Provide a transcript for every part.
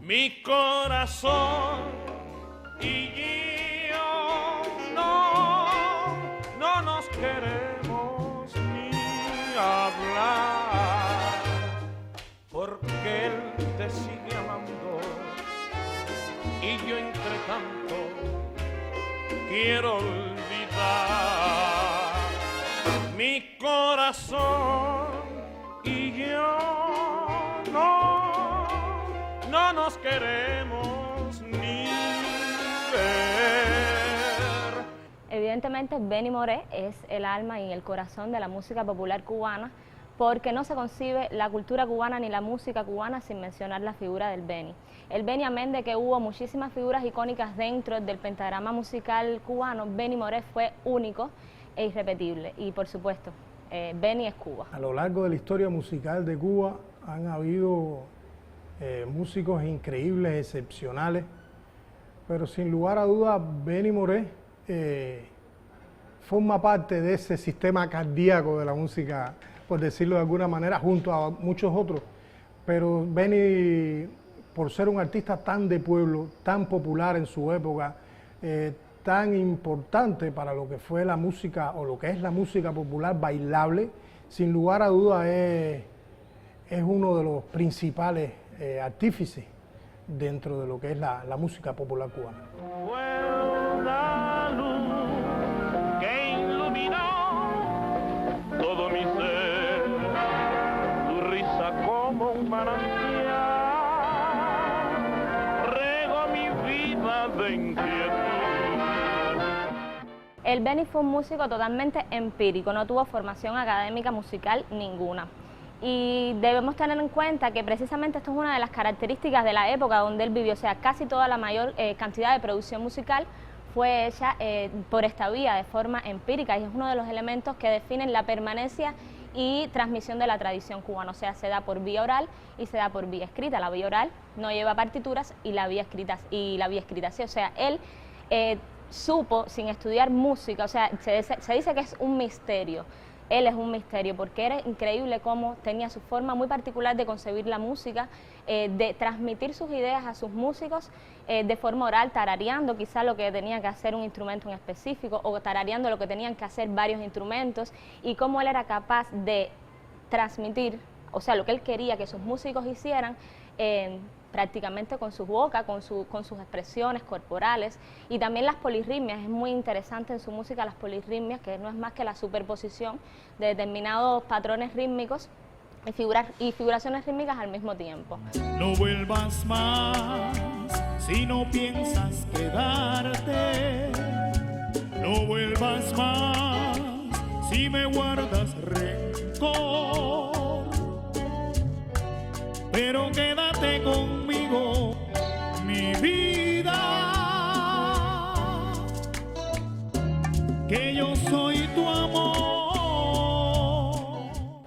Mi corazón y yo no nos queremos ni hablar, porque él te sigue amando y yo entre tanto quiero olvidar. Mi corazón y yo no nos queremos ni ver. Evidentemente Benny Moré es el alma y el corazón de la música popular cubana, porque no se concibe la cultura cubana ni la música cubana sin mencionar la figura del Benny. El Benny, amén de que hubo muchísimas figuras icónicas dentro del pentagrama musical cubano, Benny Moré fue único e irrepetible, y por supuesto, Benny es Cuba. A lo largo de la historia musical de Cuba han habido músicos increíbles, excepcionales, pero sin lugar a dudas Benny Moré forma parte de ese sistema cardíaco de la música, por decirlo de alguna manera, junto a muchos otros. Pero Benny, por ser un artista tan de pueblo, tan popular en su época, tan importante para lo que fue la música o lo que es la música popular bailable, sin lugar a dudas es uno de los principales artífices dentro de lo que es la música popular cubana. Fue la luz que iluminó todo mi ser, tu risa como un manantial, regó mi vida de inquietud. El Benny fue un músico totalmente empírico, no tuvo formación académica musical ninguna. Y debemos tener en cuenta que precisamente esto es una de las características de la época donde él vivió, o sea, casi toda la mayor cantidad de producción musical fue hecha por esta vía, de forma empírica, y es uno de los elementos que definen la permanencia y transmisión de la tradición cubana, o sea, se da por vía oral y se da por vía escrita. La vía oral no lleva partituras y la vía escrita sí, o sea, él supo, sin estudiar música, o sea, se dice que es un misterio. Él es un misterio porque era increíble cómo tenía su forma muy particular de concebir la música, de transmitir sus ideas a sus músicos de forma oral, tarareando quizá lo que tenía que hacer un instrumento en específico o tarareando lo que tenían que hacer varios instrumentos, y cómo él era capaz de transmitir, o sea, lo que él quería que sus músicos hicieran prácticamente con su boca, con sus expresiones corporales, y también las polirritmias. Es muy interesante en su música las polirritmias, que no es más que la superposición de determinados patrones rítmicos y figuraciones rítmicas al mismo tiempo. No vuelvas más si no piensas quedarte, no vuelvas más si me guardas rencor, pero quédate conmigo, mi vida, que yo soy tu amor.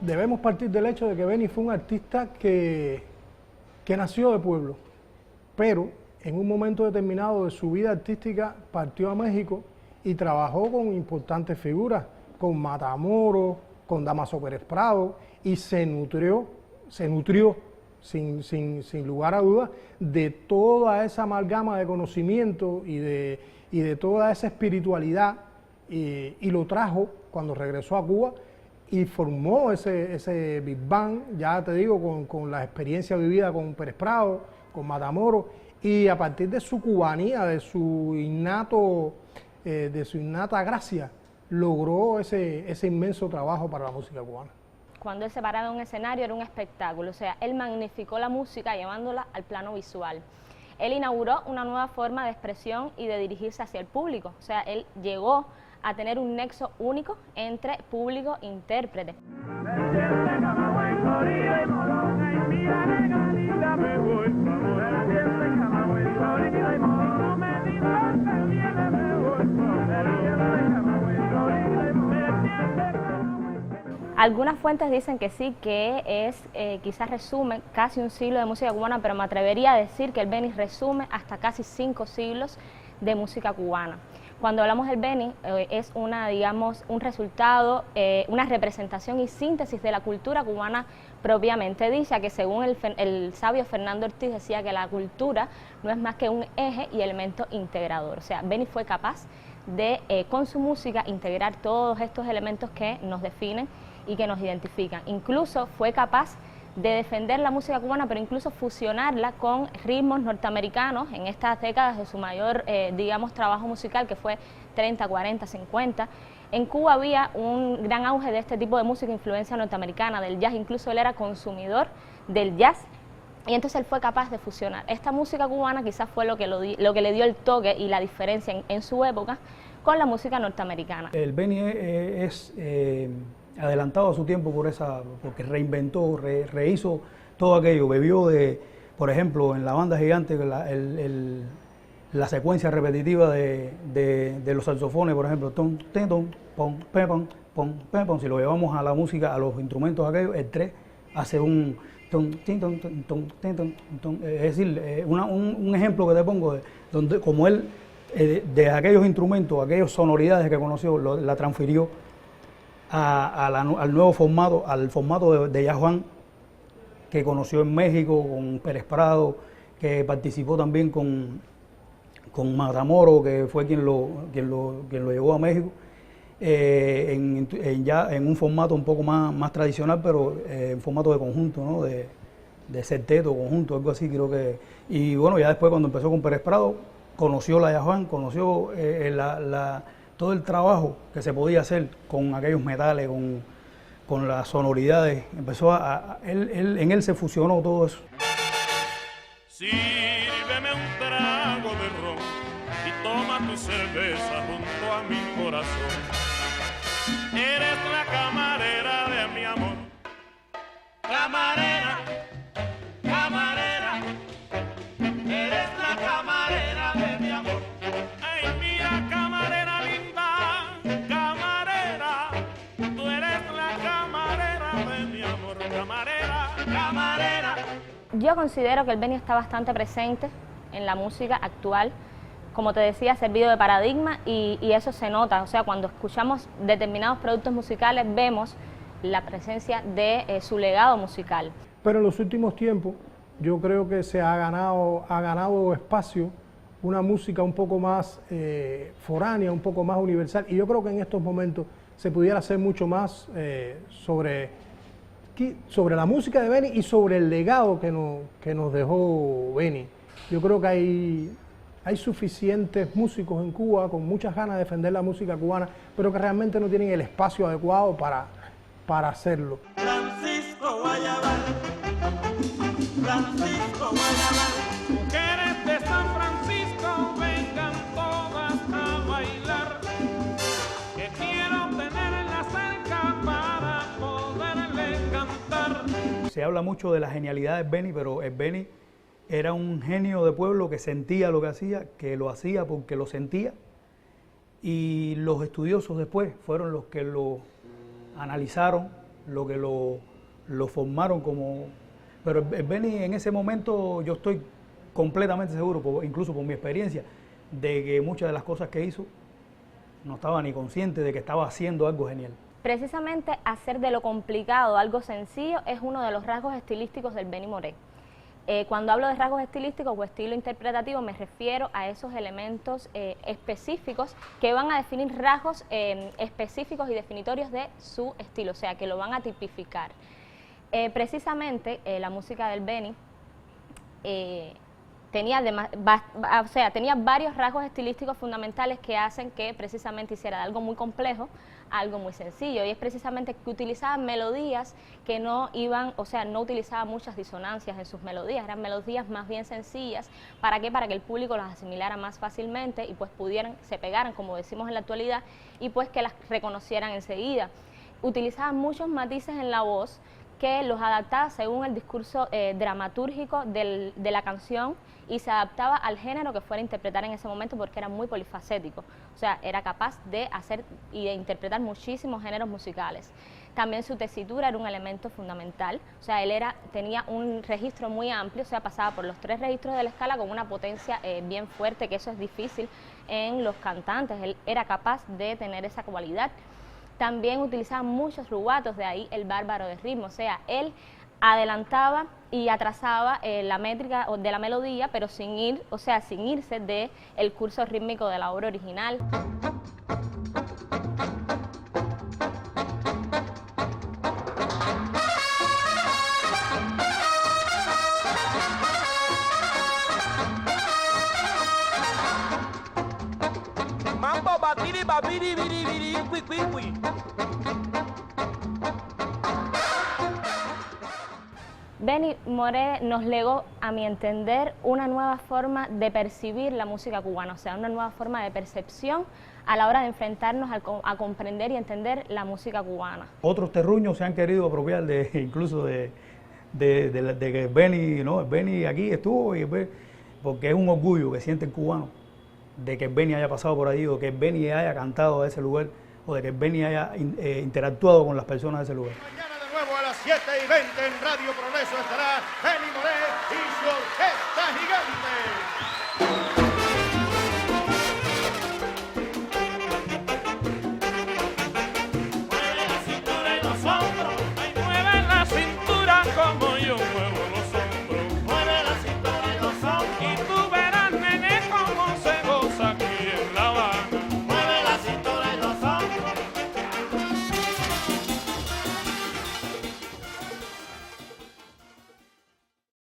Debemos partir del hecho de que Benny fue un artista que nació de pueblo, pero en un momento determinado de su vida artística partió a México y trabajó con importantes figuras, con Matamoros, con Damaso Pérez Prado, y se nutrió sin lugar a dudas de toda esa amalgama de conocimiento y de toda esa espiritualidad, y lo trajo cuando regresó a Cuba y formó ese Big Bang, ya te digo, con la experiencia vivida con Pérez Prado, con Matamoros, y a partir de su cubanía, de su innata gracia, logró ese inmenso trabajo para la música cubana. Cuando él se paraba en un escenario era un espectáculo, o sea, él magnificó la música llevándola al plano visual. Él inauguró una nueva forma de expresión y de dirigirse hacia el público, o sea, él llegó a tener un nexo único entre público e intérprete. Algunas fuentes dicen que sí, que es quizás resume casi un siglo de música cubana, pero me atrevería a decir que el Benny resume hasta casi 5 siglos de música cubana. Cuando hablamos del Beni, es una, digamos, un resultado, una representación y síntesis de la cultura cubana propiamente dicha, que según el sabio Fernando Ortiz decía que la cultura no es más que un eje y elemento integrador. O sea, Beni fue capaz de, con su música, integrar todos estos elementos que nos definen y que nos identifican. Incluso fue capaz de defender la música cubana, pero incluso fusionarla con ritmos norteamericanos en estas décadas de su mayor, digamos, trabajo musical, que fue 30, 40, 50. En Cuba había un gran auge de este tipo de música, influencia norteamericana, del jazz, incluso él era consumidor del jazz, y entonces él fue capaz de fusionar. Esta música cubana quizás fue lo que le dio el toque y la diferencia en su época con la música norteamericana. El Beni es adelantado a su tiempo porque reinventó, rehizo todo aquello, bebió de, por ejemplo, en la banda gigante, la secuencia repetitiva de los saxofones, por ejemplo, ton, ten, ton, pom, pe, pom, pom, pe, pom. Si lo llevamos a la música, a los instrumentos aquellos, el 3 hace un ton, tin, ton, ton, ten, ton, ton. Es decir, un ejemplo que te pongo, donde como él, de aquellos instrumentos, aquellas sonoridades que conoció, la transfirió al nuevo formato, al formato de Yajuan, que conoció en México con Pérez Prado, que participó también con Matamoros, que fue quien lo llevó a México, ya en un formato un poco más tradicional, pero en formato de conjunto, ¿no? de septeto, conjunto, algo así creo que. Y bueno, ya después cuando empezó con Pérez Prado, conoció la Yajuan, conoció todo el trabajo que se podía hacer con aquellos metales, con las sonoridades. Empezó en él se fusionó todo eso. Sírveme un trago de ron y toma tu cerveza junto a mi corazón. Eres la camarera de mi amor. Camarera, camarera, eres la camarera de mi amor. Ay, mira, camarera linda, camarera, tú eres la camarera de mi amor. Camarera, camarera. Yo considero que el Beni está bastante presente en la música actual. Como te decía, ha servido de paradigma y eso se nota. O sea, cuando escuchamos determinados productos musicales vemos la presencia de su legado musical. Pero en los últimos tiempos yo creo que se ha ganado espacio una música un poco más foránea, un poco más universal, y yo creo que en estos momentos se pudiera hacer mucho más sobre la música de Beni y sobre el legado que nos dejó Beni. Yo creo que hay suficientes músicos en Cuba con muchas ganas de defender la música cubana, pero que realmente no tienen el espacio adecuado para hacerlo. Francisco Guayabal, Francisco Guayabal, mujeres de San Francisco, vengan todas a bailar, que quiero tenerla cerca para poderle cantar. Se habla mucho de la genialidad de Beni, pero el Beni era un genio de pueblo que sentía lo que hacía, que lo hacía porque lo sentía, y los estudiosos después fueron los que lo analizaron, lo que lo formaron como. Pero el Beni en ese momento yo estoy completamente seguro, incluso por mi experiencia, de que muchas de las cosas que hizo no estaba ni consciente de que estaba haciendo algo genial. Precisamente hacer de lo complicado algo sencillo es uno de los rasgos estilísticos del Beni Moré. Cuando hablo de rasgos estilísticos o estilo interpretativo me refiero a esos elementos específicos que van a definir rasgos específicos y definitorios de su estilo, o sea, que lo van a tipificar. Precisamente la música del Beni tenía varios rasgos estilísticos fundamentales que hacen que precisamente hiciera de algo muy complejo a algo muy sencillo, y es precisamente que utilizaba melodías que no iban, o sea, no utilizaba muchas disonancias en sus melodías, eran melodías más bien sencillas. ¿Para qué? Para que el público las asimilara más fácilmente y pues se pegaran, como decimos en la actualidad, y pues que las reconocieran enseguida. Utilizaban muchos matices en la voz que los adaptaba según el discurso dramatúrgico de la canción y se adaptaba al género que fuera a interpretar en ese momento, porque era muy polifacético, o sea, era capaz de hacer y de interpretar muchísimos géneros musicales. También su tesitura era un elemento fundamental, o sea, él tenía un registro muy amplio, o sea, pasaba por los 3 registros de la escala con una potencia bien fuerte, que eso es difícil en los cantantes, él era capaz de tener esa cualidad. También utilizaba muchos rubatos, de ahí el bárbaro de ritmo, o sea, él adelantaba y atrasaba la métrica de la melodía, pero sin irse del curso rítmico de la obra original. Mambo batiri babiri biri biri cui. Benny Moré nos legó, a mi entender, una nueva forma de percibir la música cubana, o sea, una nueva forma de percepción a la hora de enfrentarnos a comprender y entender la música cubana. Otros terruños se han querido apropiar incluso de que Benny, ¿no? Benny aquí estuvo, porque es un orgullo que siente el cubano de que Benny haya pasado por ahí, o que Benny haya cantado a ese lugar, o de que Benny haya interactuado con las personas de ese lugar. Mañana de nuevo a las 7:20 en Radio Progreso estará Benny Moré y su orquesta gigante.